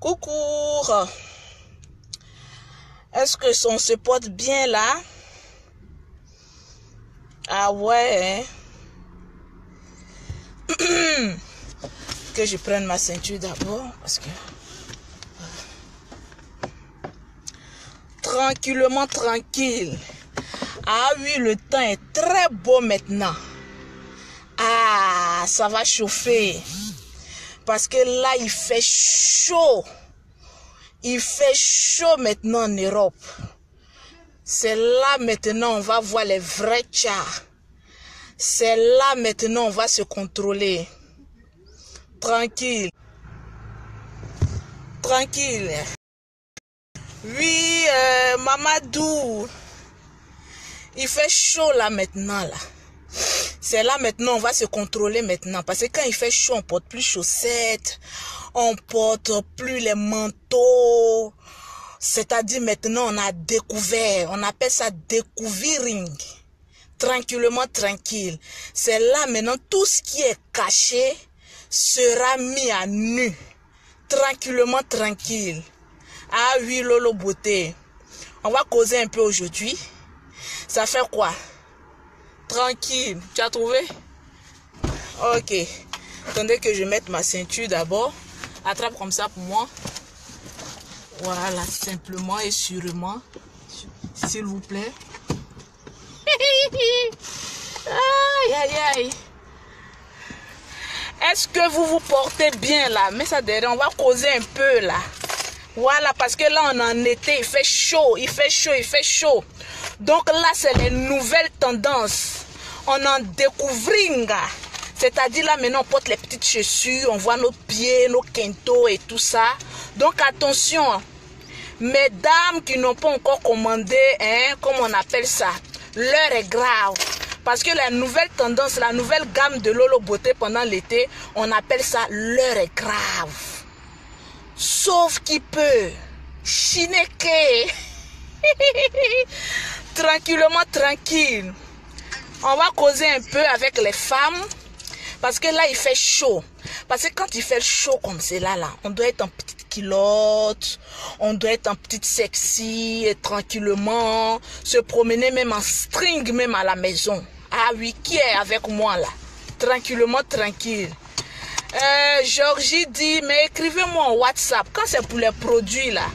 Coucou. Est-ce que on se porte bien là? Ah ouais, hein? Que je prenne ma ceinture d'abord parce que tranquillement tranquille. Ah oui, le temps est très beau maintenant. Ah, ça va chauffer. Parce que là, il fait chaud. Il fait chaud maintenant en Europe. C'est là maintenant on va voir les vrais tchars. C'est là maintenant on va se contrôler. Tranquille. Tranquille. Oui, Mamadou. Il fait chaud là maintenant là. C'est là maintenant on va se contrôler maintenant. Parce que quand il fait chaud, on porte plus chaussettes. On porte plus les manteaux. C'est-à-dire maintenant on a découvert. On appelle ça découvering. Tranquillement tranquille. C'est là maintenant tout ce qui est caché sera mis à nu. Tranquillement tranquille. Ah oui, Lolo beauté. On va causer un peu aujourd'hui. Ça fait quoi? Tranquille. Tu as trouvé? Ok. Attendez que je mette ma ceinture d'abord. Attrape comme ça pour moi. Voilà, simplement et sûrement. S'il vous plaît. Aïe, aïe, aïe. Est-ce que vous vous portez bien là? Mais ça derrière, on va causer un peu là. Voilà, parce que là, on est en été, il fait chaud, il fait chaud, il fait chaud. Donc là, c'est les nouvelles tendances. On en découvre. C'est-à-dire là, maintenant, on porte les petites chaussures, on voit nos pieds, nos quintos et tout ça. Donc attention, mesdames qui n'ont pas encore commandé, hein, comme on appelle ça, l'heure est grave. Parce que la nouvelle tendance, la nouvelle gamme de Lolo Beauté pendant l'été, on appelle ça l'heure est grave. Sauf qui peut. Chineke. Tranquillement, tranquille. On va causer un peu avec les femmes. Parce que là, il fait chaud. Parce que quand il fait chaud comme c'est là, on doit être en petite culotte. On doit être en petite sexy. Et tranquillement. Se promener même en string, même à la maison. Ah oui, qui est avec moi là? Tranquillement, tranquille. Georgie dit, mais écrivez-moi en WhatsApp. Quand c'est pour les produits là,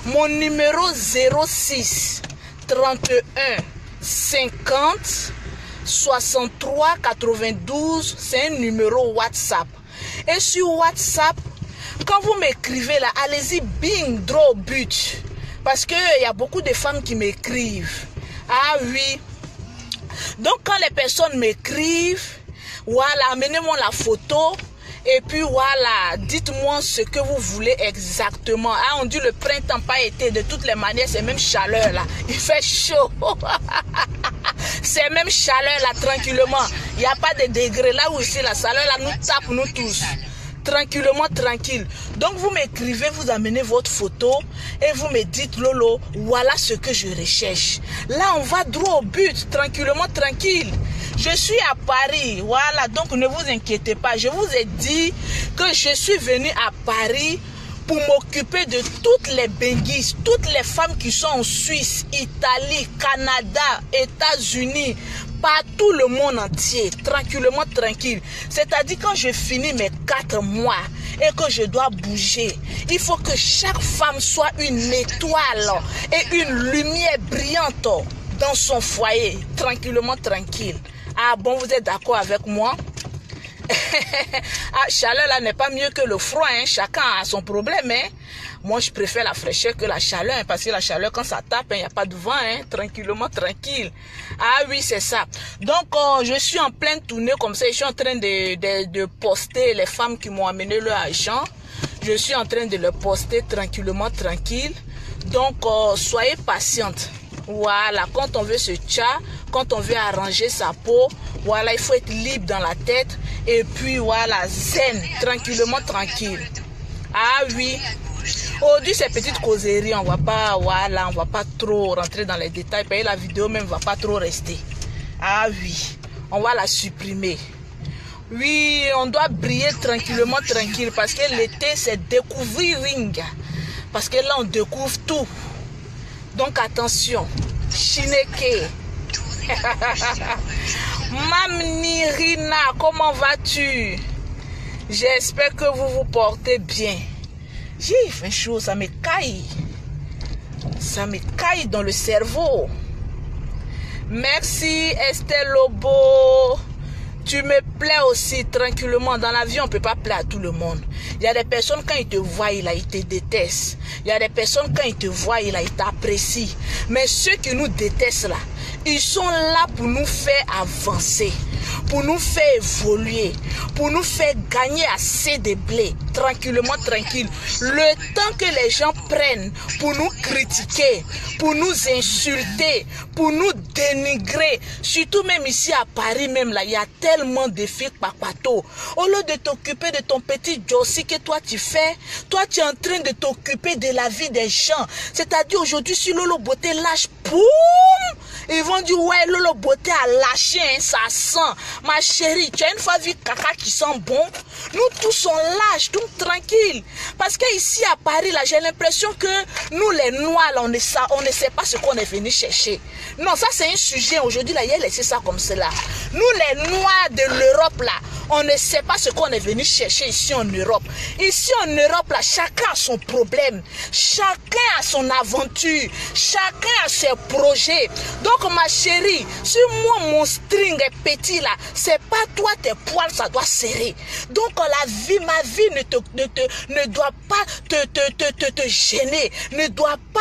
mon numéro 06 31 50 63 92, c'est un numéro WhatsApp. Et sur WhatsApp, quand vous m'écrivez là, allez-y, bing, droit au but. Parce qu'il y a beaucoup de femmes qui m'écrivent. Ah oui. Donc quand les personnes m'écrivent, voilà, amenez-moi la photo. Et puis voilà, dites-moi ce que vous voulez exactement. Ah, on dit le printemps, pas été. De toutes les manières, c'est même chaleur là. Il fait chaud. C'est même chaleur là, tranquillement. Il n'y a pas de degrés. Là où ici, la chaleur là nous tape, nous tous. Tranquillement, tranquille. Donc vous m'écrivez, vous amenez votre photo et vous me dites, Lolo, voilà ce que je recherche. Là, on va droit au but, tranquillement, tranquille. Je suis à Paris, voilà, donc ne vous inquiétez pas. Je vous ai dit que je suis venue à Paris pour m'occuper de toutes les benguistes, toutes les femmes qui sont en Suisse, Italie, Canada, États-Unis, partout le monde entier, tranquillement, tranquille. C'est-à-dire quand je finis mes 4 mois et que je dois bouger, il faut que chaque femme soit une étoile et une lumière brillante dans son foyer, tranquillement, tranquille. Ah bon, vous êtes d'accord avec moi? Ah, chaleur là n'est pas mieux que le froid, hein. Chacun a son problème, hein. Moi je préfère la fraîcheur que la chaleur, hein, parce que la chaleur quand ça tape, il n'y a pas de vent, hein. Tranquillement, tranquille. Ah oui, c'est ça. Donc je suis en pleine tournée comme ça, je suis en train de poster les femmes qui m'ont amené leur argent. Je suis en train de le poster tranquillement, tranquille. Donc soyez patiente. Voilà, quand on veut se tcha, quand on veut arranger sa peau, voilà, il faut être libre dans la tête. Et puis voilà, zen, tranquillement, tranquille. Ah oui. Aujourd'hui, ces petites causeries, on va pas, voilà, on va pas trop rentrer dans les détails. Et la vidéo même va pas trop rester. Ah oui, on va la supprimer. Oui, on doit briller tranquillement, tranquille, parce que l'été, c'est découvrir Ring. Parce que là, on découvre tout. Donc, attention. Chineke. Mamnirina, comment vas-tu? J'espère que vous vous portez bien. J'ai fait chaud, ça me caille. Ça me caille dans le cerveau. Merci Estelle Lobo. Tu me plais aussi tranquillement. Dans la vie, on ne peut pas plaire à tout le monde. Il y a des personnes, quand ils te voient, ils te détestent. Il y a des personnes, quand ils te voient, ils t'apprécient. Mais ceux qui nous détestent là, ils sont là pour nous faire avancer, pour nous faire évoluer, pour nous faire gagner assez de blé, tranquillement, tranquille. Le temps que les gens prennent pour nous critiquer, pour nous insulter, pour nous dénigrer, surtout même ici à Paris même là, il y a tellement de filles papato. Au lieu de t'occuper de ton petit jossi que toi tu fais, toi tu es en train de t'occuper de la vie des gens. C'est-à-dire aujourd'hui si Lolo Beauté lâche, poum, ils vont dire ouais Lolo Beauté a lâché, hein, ça sent. Ma chérie, tu as une fois vu caca qui sent bon? Nous tous on lâche, donc tranquille. Parce que ici à Paris là, j'ai l'impression que nous les noirs là, on ne sait pas ce qu'on est venu chercher. Non, ça c'est un sujet aujourd'hui là, il a laissé ça comme cela. Nous les noirs de l'Europe là, on ne sait pas ce qu'on est venu chercher ici en Europe. Ici en Europe là, chacun a son problème, chacun a son aventure, chacun a ses projets. Donc ma chérie, si moi mon string est petit là, c'est pas toi tes poils ça doit serrer. Donc la vie, ma vie ne doit pas te gêner, ne doit pas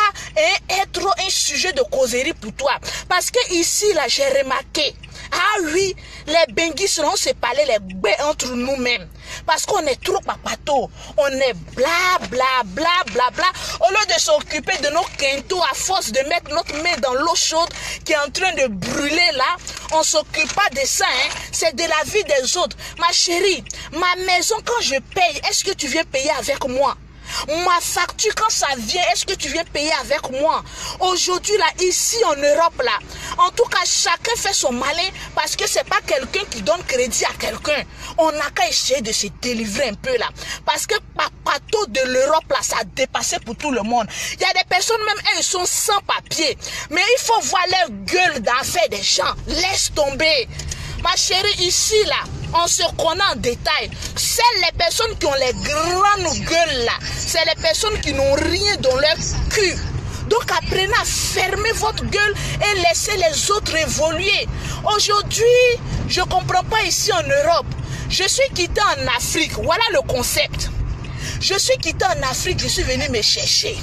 être un sujet de causerie pour toi. Parce que ici là, j'ai remarqué, ah oui, les benguis seront se parler les baies entre nous-mêmes. Parce qu'on est trop papato. On est bla bla bla bla bla. Au lieu de s'occuper de nos quintos à force de mettre notre main dans l'eau chaude qui est en train de brûler là, on s'occupe pas de ça. Hein. C'est de la vie des autres. Ma chérie, ma maison quand je paye, est-ce que tu viens payer avec moi? Ma facture quand ça vient, est-ce que tu viens payer avec moi? Aujourd'hui là, ici en Europe là, en tout cas chacun fait son malin parce que c'est pas quelqu'un qui donne crédit à quelqu'un. On n'a qu'à essayer de se délivrer un peu là, parce que papato de l'Europe là, ça a dépassé pour tout le monde. Il y a des personnes même elles sont sans papier, mais il faut voir leur gueule d'enfer des gens. Laisse tomber. Ma chérie, ici là, on se connaît en détail. C'est les personnes qui ont les grandes gueules là. C'est les personnes qui n'ont rien dans leur cul. Donc apprenez à fermer votre gueule et laissez les autres évoluer. Aujourd'hui, je ne comprends pas ici en Europe. Je suis quitté en Afrique. Voilà le concept. Je suis quitté en Afrique, je suis venu me chercher.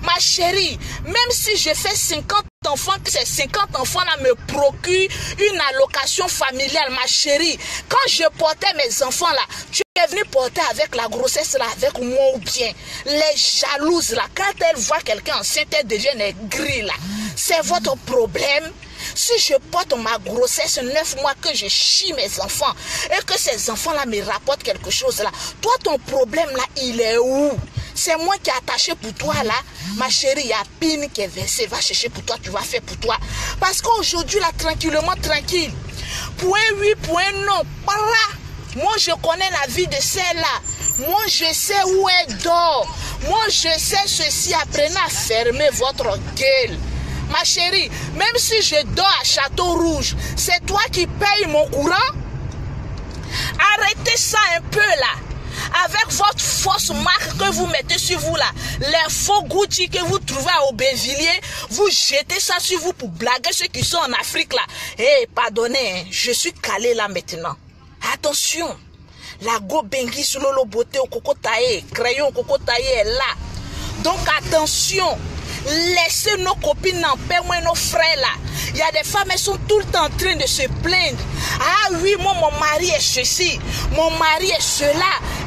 Ma chérie, même si je fais 50 enfants, que ces 50 enfants-là me procurent une allocation familiale, ma chérie, quand je portais mes enfants-là, tu es venu porter avec la grossesse-là, avec moi ou bien les jalouses, là, quand elles voient quelqu'un enceinte, elles deviennent gris, là. C'est votre problème. Si je porte ma grossesse 9 mois, que je chie mes enfants et que ces enfants-là me rapportent quelque chose là, toi ton problème là, il est où? C'est moi qui ai attaché pour toi là, ma chérie, il y a Pine qui est versé, va chercher pour toi, tu vas faire pour toi. Parce qu'aujourd'hui là, tranquillement, tranquille, point oui, point non, par là, moi je connais la vie de celle-là, moi je sais où elle dort, moi je sais ceci, apprenez à fermer votre gueule. Ma chérie, même si je dors à Château Rouge, c'est toi qui payes mon courant? Arrêtez ça un peu là. Avec votre fausse marque que vous mettez sur vous là, les faux Gucci que vous trouvez à Aubervilliers, vous jetez ça sur vous pour blaguer ceux qui sont en Afrique là. Eh, pardonnez, hein, je suis calé là maintenant. Attention, la go bengi sur Lolo Beauté au coco taillé, crayon au coco taillé est là. Donc attention. Laissez nos copines en paix, moi nos frères là. Il y a des femmes, elles sont tout le temps en train de se plaindre. Ah oui, moi mon mari est ceci, mon mari est cela.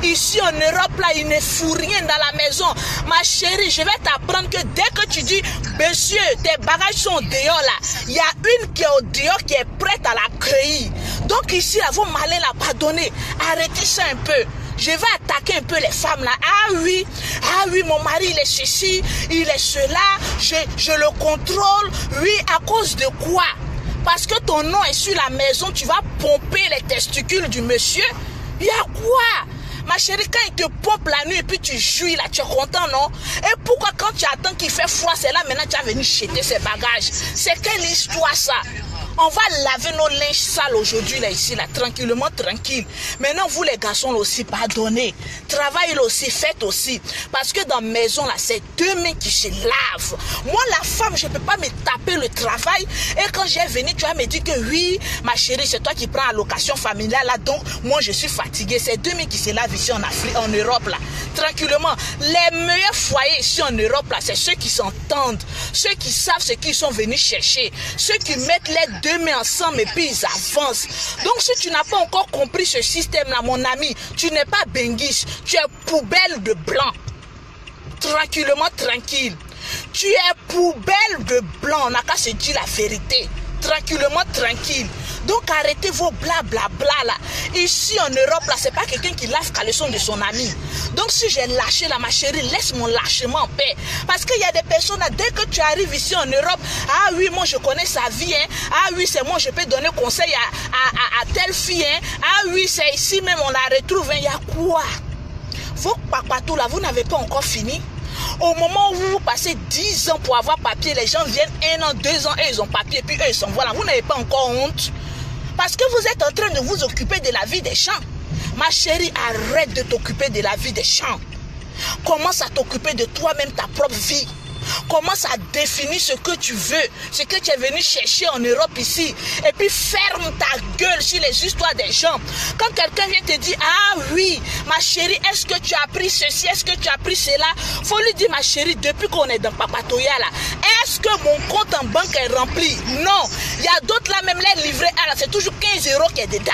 Ici en Europe là, il ne fout rien dans la maison. Ma chérie, je vais t'apprendre que dès que tu dis, monsieur, tes bagages sont dehors là, il y a une qui est au dehors qui est prête à l'accueillir. Donc ici, là, vos malins là, pardonnez, arrêtez ça un peu. Je vais attaquer un peu les femmes là. Ah oui, mon mari il est ceci, il est cela, je le contrôle. Oui, à cause de quoi? Parce que ton nom est sur la maison, tu vas pomper les testicules du monsieur. Il y a quoi? Ma chérie, quand il te pompe la nuit et puis tu jouis là, tu es content, non? Et pourquoi quand tu attends qu'il fait froid, c'est là maintenant tu as venu jeter ses bagages? C'est quelle histoire ça? On va laver nos linges sales aujourd'hui, là, ici, là, tranquillement, tranquille. Maintenant, vous, les garçons, là aussi, pardonnez. Travaillez là aussi, faites aussi. Parce que dans la maison, là, c'est deux mains qui se lavent. Moi, la femme, je ne peux pas me taper le travail. Et quand j'ai venu, tu vas me dire que oui, ma chérie, c'est toi qui prends allocation familiale, là, donc, moi, je suis fatiguée. C'est deux mains qui se lavent ici en Afrique, en Europe, là. Tranquillement. Les meilleurs foyers ici en Europe, là, c'est ceux qui s'entendent. Ceux qui savent ce qu'ils sont venus chercher. Ceux qui mettent les deux mains ensemble et puis ils avancent. Donc si tu n'as pas encore compris ce système-là, mon ami, tu n'es pas benguiche, tu es poubelle de blanc. Tranquillement, tranquille. Tu es poubelle de blanc, on n'a qu'à se dire la vérité. Tranquillement, tranquille. Donc arrêtez vos blablabla là. Ici en Europe là, c'est pas quelqu'un qui lave caleçon de son ami. Donc si j'ai lâché là, ma chérie, laisse mon lâchement en paix. Parce qu'il y a des personnes là, dès que tu arrives ici en Europe, ah oui, moi je connais sa vie, hein. Ah oui, c'est moi, je peux donner conseil à telle fille, hein. Ah oui, c'est ici même, on la retrouve, hein. Il y a quoi? Vos papatos là, vous n'avez pas encore fini. Au moment où vous passez 10 ans pour avoir papier, les gens viennent 1 an, 2 ans, et ils ont papier, puis eux ils sont voilà. Vous n'avez pas encore honte. Parce que vous êtes en train de vous occuper de la vie des gens. Ma chérie, arrête de t'occuper de la vie des gens. Commence à t'occuper de toi-même, ta propre vie. Commence à définir ce que tu veux, ce que tu es venu chercher en Europe ici. Et puis ferme ta gueule sur les histoires des gens. Quand quelqu'un vient te dire, ah oui, ma chérie, est-ce que tu as appris ceci, est-ce que tu as appris cela? Faut lui dire, ma chérie, depuis qu'on est dans Papatoya là, est-ce que mon compte en banque est rempli? Non. Il y a d'autres là, même les livrets là, c'est toujours 15 € qui est dedans.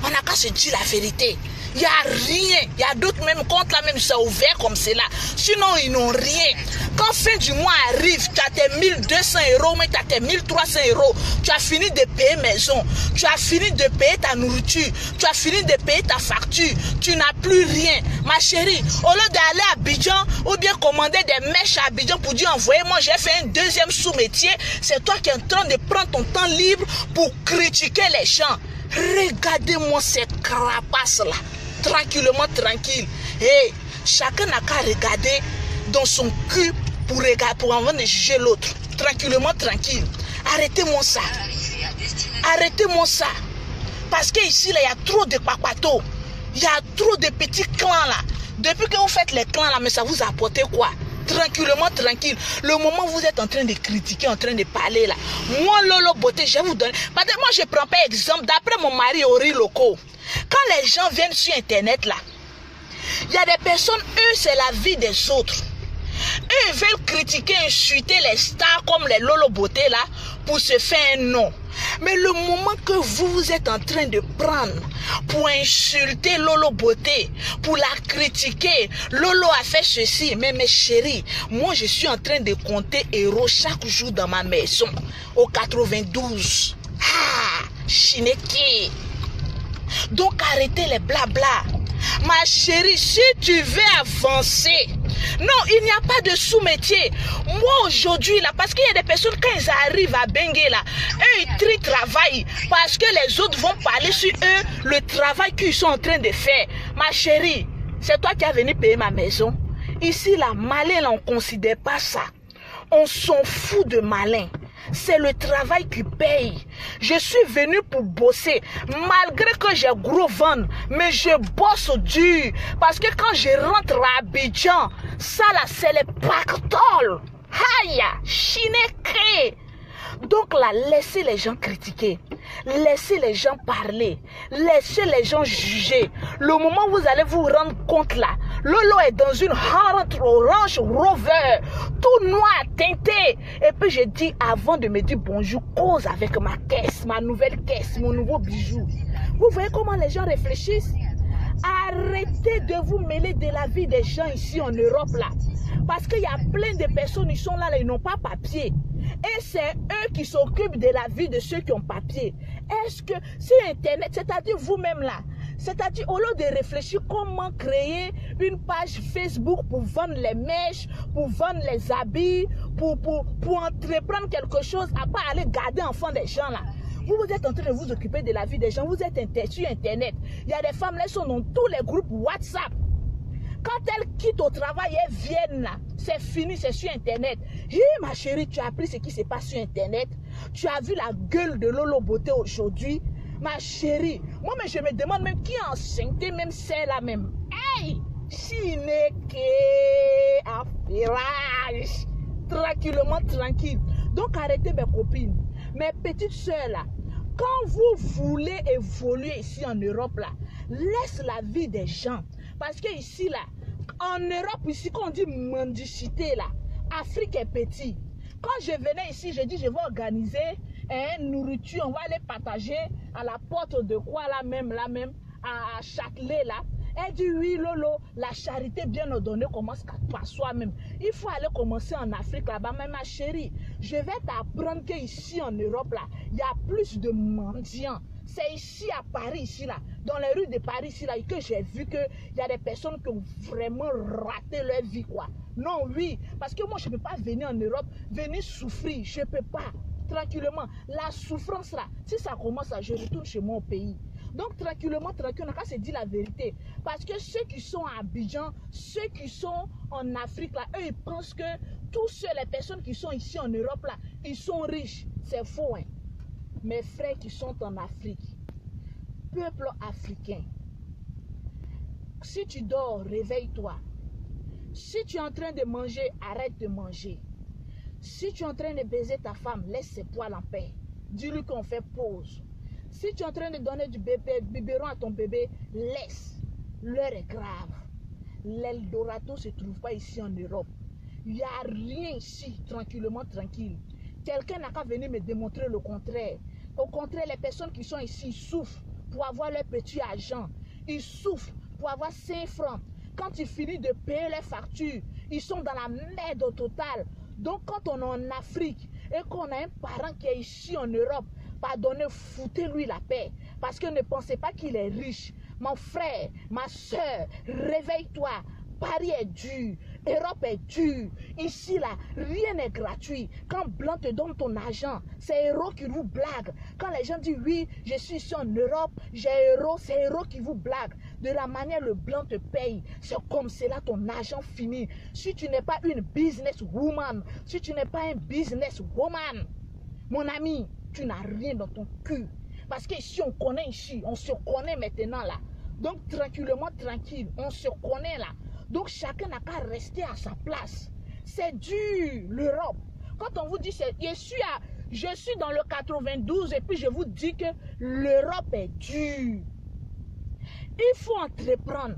On n'a qu'à se dire la vérité. Il n'y a rien. Il y a d'autres même comptes là, même ça ouvert comme cela. Sinon, ils n'ont rien. Quand fin du mois arrive, tu as tes 1200 €, mais tu as tes 1300 €. Tu as fini de payer maison. Tu as fini de payer ta nourriture. Tu as fini de payer ta facture. Tu n'as plus rien. Ma chérie, au lieu d'aller à Abidjan ou bien commander des mèches à Abidjan pour dire envoyez-moi, j'ai fait un deuxième sous-métier, c'est toi qui es en train de prendre ton temps libre pour critiquer les gens. Regardez-moi ces crapaces là. Tranquillement, tranquille. Et chacun n'a qu'à regarder dans son cul pour avant de juger l'autre. Tranquillement, tranquille. Arrêtez-moi ça. Arrêtez-moi ça. Parce qu'ici, il y a trop de papatos. Il y a trop de petits clans là. Depuis que vous faites les clans là, mais ça vous apporte quoi? Tranquillement, tranquille. Le moment où vous êtes en train de critiquer, en train de parler là. Moi, Lolo Beauté, je vais vous donner. Parce que moi, je prends pas exemple. D'après mon mari Ori Loco, quand les gens viennent sur Internet là, il y a des personnes, eux, c'est la vie des autres. Eux, ils veulent critiquer, insulter les stars comme les Lolo Beauté là, pour se faire un nom. Mais le moment que vous êtes en train de prendre pour insulter Lolo Beauté, pour la critiquer, Lolo a fait ceci, mais mes chéris, moi je suis en train de compter héros chaque jour dans ma maison, au 92. Ah, Chineke. Donc arrêtez les blabla. Ma chérie, si tu veux avancer, non, il n'y a pas de sous-métier. Moi aujourd'hui là, parce qu'il y a des personnes quand ils arrivent à Bengue là, eux ils travaillent parce que les autres vont parler sur eux, le travail qu'ils sont en train de faire. Ma chérie, c'est toi qui as venu payer ma maison. Ici là, malin là, on ne considère pas ça. On s'en fout de malin. C'est le travail qui paye. Je suis venu pour bosser. Malgré que j'ai gros ventre, mais je bosse dur. Parce que quand je rentre à Abidjan, ça là, c'est les pactoles. Aïe, Chineke. Donc là, laissez les gens critiquer. Laissez les gens parler. Laissez les gens juger. Le moment où vous allez vous rendre compte là, Lolo est dans une Range Rover, tout noir, teinté. Et puis je dis, avant de me dire bonjour, cause avec ma caisse, ma nouvelle caisse, mon nouveau bijou. Vous voyez comment les gens réfléchissent? Arrêtez de vous mêler de la vie des gens ici en Europe là. Parce qu'il y a plein de personnes, ils sont là, ils n'ont pas papier. Et c'est eux qui s'occupent de la vie de ceux qui ont papier. Est-ce que sur Internet, c'est-à-dire vous-même là, c'est-à-dire au lieu de réfléchir comment créer une page Facebook pour vendre les mèches, pour vendre les habits, pour entreprendre quelque chose, à pas aller garder enfants des gens là. Vous êtes en train de vous occuper de la vie des gens. Vous êtes sur Internet. Il y a des femmes, elles sont dans tous les groupes WhatsApp. Quand elles quittent au travail, elles viennent là. C'est fini, c'est sur Internet. Hé, ma chérie, tu as appris ce qui se passe sur Internet. Tu as vu la gueule de Lolo Beauté aujourd'hui. Ma chérie, moi, mais je me demande même qui est enceinte, même celle-là même. Hey, Chineke, affairage. Tranquillement, tranquille. Donc, arrêtez mes copines. Mes petites soeurs là. Quand vous voulez évoluer ici en Europe là, laisse la vie des gens. Parce que ici là, en Europe ici, quand on dit mendicité là, Afrique est petit. Quand je venais ici, je dis je vais organiser une nourriture, on va aller partager à la porte de quoi là même, à Châtelet là. Elle dit oui Lolo, la charité bien ordonnée commence par soi-même. Il faut aller commencer en Afrique là-bas. Mais ma chérie, je vais t'apprendre qu'ici en Europe là, il y a plus de mendiants. C'est ici à Paris, ici là, dans les rues de Paris, ici là, que j'ai vu qu'il y a des personnes qui ont vraiment raté leur vie quoi. Non, oui, parce que moi je ne peux pas venir en Europe, venir souffrir, je ne peux pas. Tranquillement, la souffrance là, si ça commence là, je retourne chez moi au pays. Donc tranquillement, tranquille, on a qu'à se dire la vérité. Parce que ceux qui sont à Abidjan, ceux qui sont en Afrique là, eux ils pensent que tous les personnes qui sont ici en Europe là, ils sont riches. C'est faux hein. Mes frères qui sont en Afrique, peuple africain, si tu dors, réveille-toi. Si tu es en train de manger, arrête de manger. Si tu es en train de baiser ta femme, laisse ses poils en paix. Dis-lui qu'on fait pause. Si tu es en train de donner du biberon à ton bébé, laisse. L'heure est grave. L'Eldorado ne se trouve pas ici en Europe. Il n'y a rien ici, tranquillement, tranquille. Quelqu'un n'a qu'à venir me démontrer le contraire. Au contraire, les personnes qui sont ici ils souffrent pour avoir leur petit argent. Ils souffrent pour avoir 5 francs. Quand ils finissent de payer leurs factures, ils sont dans la merde au total. Donc quand on est en Afrique et qu'on a un parent qui est ici en Europe, pardonnez, foutez-lui la paix. Parce que ne pensez pas qu'il est riche. Mon frère, ma soeur, réveille-toi. Paris est dur, Europe est dur. Ici là, rien n'est gratuit. Quand Blanc te donne ton argent, c'est Héros qui vous blague. Quand les gens disent oui, je suis ici en Europe, j'ai Héros, c'est Héros qui vous blague. De la manière le Blanc te paye, c'est comme cela ton argent finit. Si tu n'es pas une business woman, si tu n'es pas un business woman, mon ami, tu n'as rien dans ton cul. Parce que si on connaît ici, on se connaît maintenant là. Donc tranquillement, tranquille, on se connaît là. Donc chacun n'a qu'à rester à sa place. C'est dur, l'Europe. Quand on vous dit, je suis dans le 92 et puis je vous dis que l'Europe est dure. Il faut entreprendre.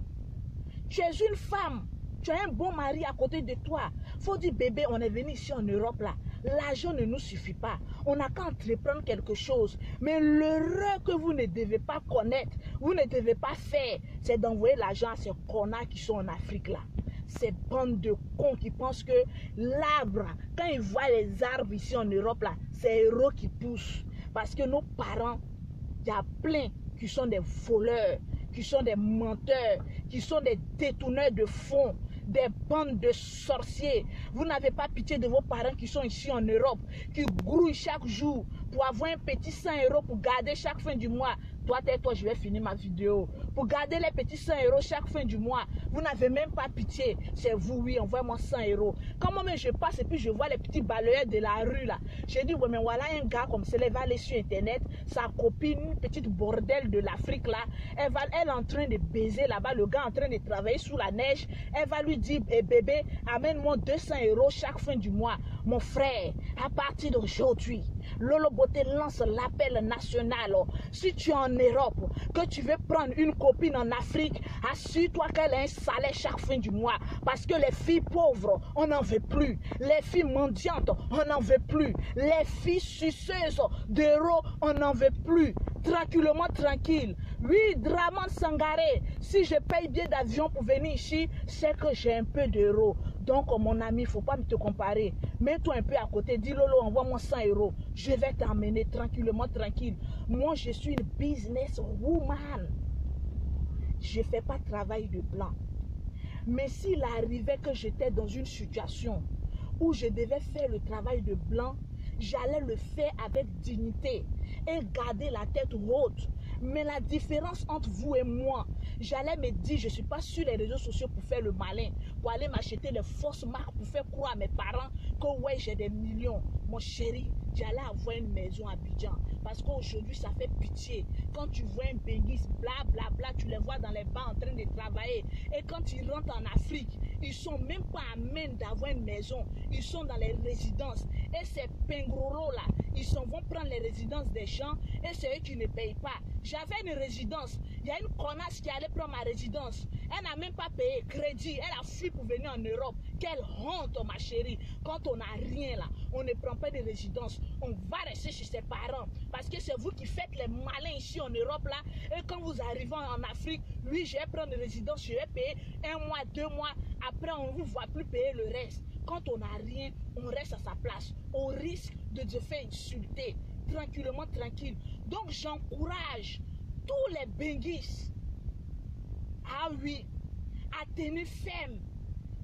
Tu es une femme, tu as un bon mari à côté de toi. Il faut dire, bébé, on est venu ici en Europe là. L'argent ne nous suffit pas. On n'a qu'à entreprendre quelque chose. Mais l'erreur que vous ne devez pas connaître, vous ne devez pas faire, c'est d'envoyer l'argent à ces connards qui sont en Afrique là. Ces bandes de cons qui pensent que l'arbre, quand ils voient les arbres ici en Europe là, c'est Héros qui pousse. Parce que nos parents, il y a plein qui sont des voleurs, qui sont des menteurs, qui sont des détourneurs de fonds, des bandes de sorciers. Vous n'avez pas pitié de vos parents qui sont ici en Europe, qui grouillent chaque jour pour avoir un petit 100 € pour garder chaque fin du mois. Toi, tais-toi, je vais finir ma vidéo. Pour garder les petits 100 € chaque fin du mois, vous n'avez même pas pitié. C'est vous, oui, envoyez-moi 100 €. Quand moi-même je passe et puis je vois les petits balayeurs de la rue là, j'ai dit, ouais, mais voilà un gars comme ça, il va aller sur Internet, sa copine, une petite bordel de l'Afrique là, elle est en train de baiser là-bas, le gars en train de travailler sous la neige, elle va lui dire, eh, bébé, amène-moi 200 € chaque fin du mois. Mon frère, à partir d'aujourd'hui, Lolo Beauté lance l'appel national. Si tu es en Europe, que tu veux prendre une copine en Afrique, assure-toi qu'elle a un salaire chaque fin du mois. Parce que les filles pauvres, on n'en veut plus. Les filles mendiantes, on n'en veut plus. Les filles suceuses d'euros, on n'en veut plus. Tranquillement, tranquille. Oui, Draman Sangaré, si je paye bien d'avion pour venir ici, c'est que j'ai un peu d'euros. Donc, mon ami, il ne faut pas me te comparer. Mets-toi un peu à côté. Dis, Lolo, envoie-moi 100 €. Je vais t'emmener tranquillement, tranquille. Moi, je suis une business woman. Je ne fais pas travail de blanc. Mais s'il arrivait que j'étais dans une situation où je devais faire le travail de blanc, j'allais le faire avec dignité. et garder la tête haute. Mais la différence entre vous et moi, j'allais me dire, je ne suis pas sur les réseaux sociaux pour faire le malin, pour aller m'acheter les fausses marques, pour faire croire à mes parents que ouais, j'ai des millions. Mon chéri, j'allais avoir une maison à Abidjan. Parce qu'aujourd'hui, ça fait pitié. Quand tu vois un Benguis, blablabla, tu les vois dans les bancs en train de travailler. Et quand ils rentrent en Afrique, ils ne sont même pas à même d'avoir une maison. Ils sont dans les résidences. Et ces pingroros-là, ils s'en vont prendre les résidences des gens et c'est eux qui ne payent pas. J'avais une résidence. Il y a une connasse qui allait prendre ma résidence. Elle n'a même pas payé crédit. Elle a fui pour venir en Europe. Quelle honte, ma chérie. Quand on n'a rien là, on ne prend pas de résidence. On va rester chez ses parents. Parce que c'est vous qui faites les malins ici en Europe là. Et quand vous arrivez en Afrique, oui, je vais prendre une résidence, je vais payer 1 mois, 2 mois. Après, on ne vous voit plus payer le reste. Quand on n'a rien, on reste à sa place. On risque de se faire insulter. Tranquillement, tranquille. Donc, j'encourage tous les Benguis. Ah oui, à tenir ferme.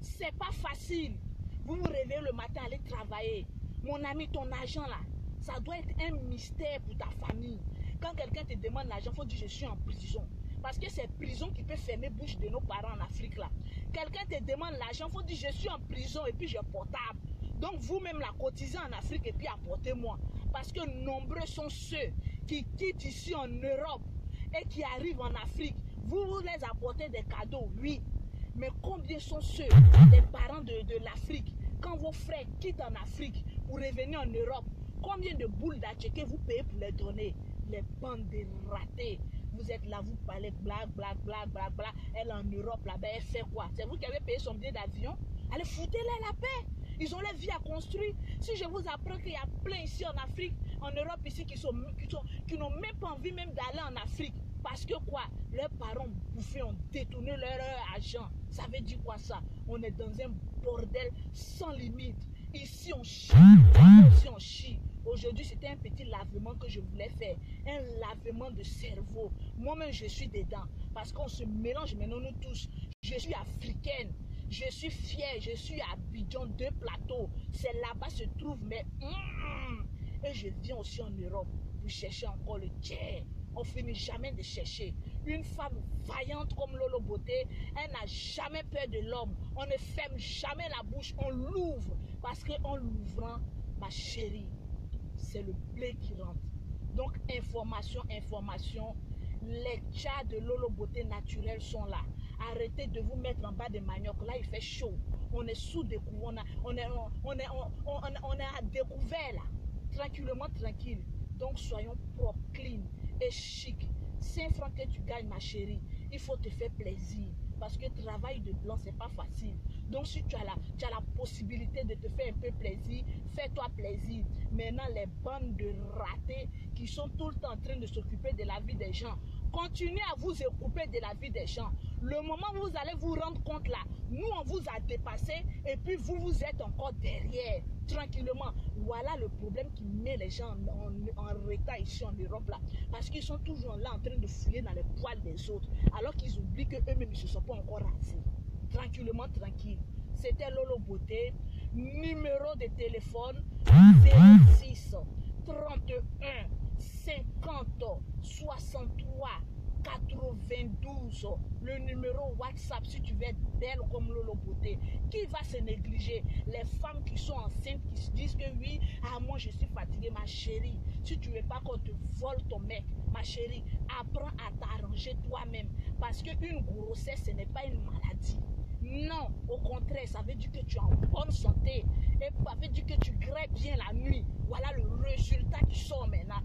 C'est pas facile. Vous vous réveillez le matin, allez travailler. Mon ami, ton argent là, ça doit être un mystère pour ta famille. Quand quelqu'un te demande l'argent, il faut dire je suis en prison. Parce que c'est prison qui peut fermer bouche de nos parents en Afrique là. Quelqu'un te demande l'argent, il faut dire je suis en prison et puis j'ai portable. Donc vous-même la cotisez en Afrique et puis apportez-moi. Parce que nombreux sont ceux qui quittent ici en Europe et qui arrivent en Afrique. Vous les apportez des cadeaux, oui. Mais combien sont ceux des parents de l'Afrique? Quand vos frères quittent en Afrique pour revenir en Europe, combien de boules d'atchéké vous payez pour les donner? Les bandes de ratés. Vous êtes là, vous parlez blague. Elle est en Europe là-bas, elle fait quoi? C'est vous qui avez payé son billet d'avion? Allez, foutez-les la paix. Ils ont leur vie à construire. Si je vous apprends qu'il y a plein ici en Afrique, en Europe ici, qui n'ont même pas envie même d'aller en Afrique. Parce que quoi? Leurs parents bouffés ont détourné leur argent. Ça veut dire quoi ça? On est dans un bordel sans limite. Ici on chie, ici on chie. Aujourd'hui c'était un petit lavement que je voulais faire. Un lavement de cerveau. Moi-même je suis dedans. Parce qu'on se mélange maintenant nous tous. Je suis africaine. Je suis fière. Je suis à Abidjan, 2 plateaux. C'est là-bas se trouve mais... Et je viens aussi en Europe pour chercher encore le tien. On finit jamais de chercher. Une femme vaillante comme Lolo Beauté, elle n'a jamais peur de l'homme. On ne ferme jamais la bouche, on l'ouvre. Parce qu'en l'ouvrant, ma chérie, c'est le blé qui rentre. Donc, information. Les chats de Lolo Beauté naturelle sont là. Arrêtez de vous mettre en bas de manioc. Là, il fait chaud. On est sous découvert. On est à découvert là. Tranquillement, tranquille. Donc, soyons propres, clean et chic. 5 francs que tu gagnes, ma chérie, il faut te faire plaisir. Parce que travail de blanc, c'est pas facile. Donc, si tu as la possibilité de te faire un peu plaisir, fais-toi plaisir. Maintenant, les bandes de ratés qui sont tout le temps en train de s'occuper de la vie des gens, continuez à vous occuper de la vie des gens. Le moment où vous allez vous rendre compte là, nous on vous a dépassé et puis vous êtes encore derrière, tranquillement. Voilà le problème qui met les gens en retard ici en Europe là. Parce qu'ils sont toujours là en train de fouiller dans les poils des autres. Alors qu'ils oublient qu'eux-mêmes ne se sont pas encore rasés. Tranquillement, tranquille. C'était Lolo Beauté. Numéro de téléphone 06 31 50 63 92. Le numéro WhatsApp si tu veux être belle comme Lolo Beauté. Qui va se négliger? Les femmes qui sont enceintes, qui se disent que oui, moi je suis fatiguée, ma chérie. Si tu veux pas qu'on te vole ton mec, ma chérie, apprends à t'arranger toi-même. Parce qu'une grossesse, ce n'est pas une maladie. Non, au contraire, ça veut dire que tu es en bonne santé. Et ça veut dire que tu grèves bien la nuit. Voilà le résultat qui sort maintenant.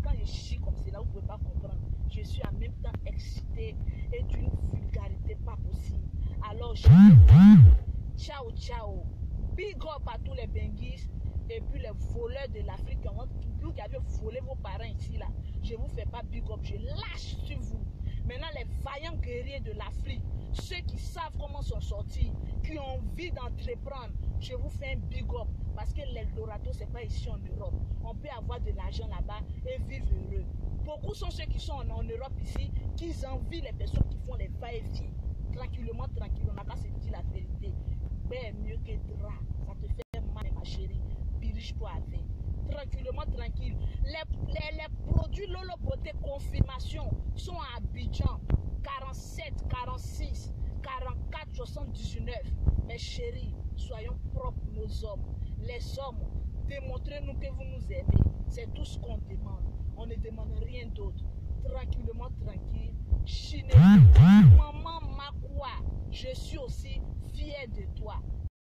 Quand je chie comme cela, vous ne pouvez pas comprendre. Je suis en même temps excitée et d'une vulgarité pas possible. Alors, je ciao, ciao. Big up à tous les Benguis et puis les voleurs de l'Afrique qui avaient volé vos parents ici là. Je ne vous fais pas big up, je lâche sur vous. Maintenant, les vaillants guerriers de l'Afrique, ceux qui savent comment s'en sortir, qui ont envie d'entreprendre, je vous fais un big up. Parce que l'Eldorado, ce n'est pas ici en Europe. On peut avoir de l'argent là-bas et vivre heureux. Beaucoup sont ceux qui sont en Europe ici, qui envient les personnes qui font les va-et-vient. Tranquillement, tranquille, on n'a qu'à se dire la vérité. Ben, mieux que drap, ça te fait mal, ma chérie. Dirige-toi avec. Tranquillement, tranquille. Les produits Lolo Beauté confirmation sont à Abidjan 47, 46, 44, 79. Mes chéris, soyons propres nos hommes. Les hommes, démontrez-nous que vous nous aimez. C'est tout ce qu'on demande. On ne demande rien d'autre. Tranquillement, tranquille. Chinez. Maman Makwa, je suis aussi fière de toi.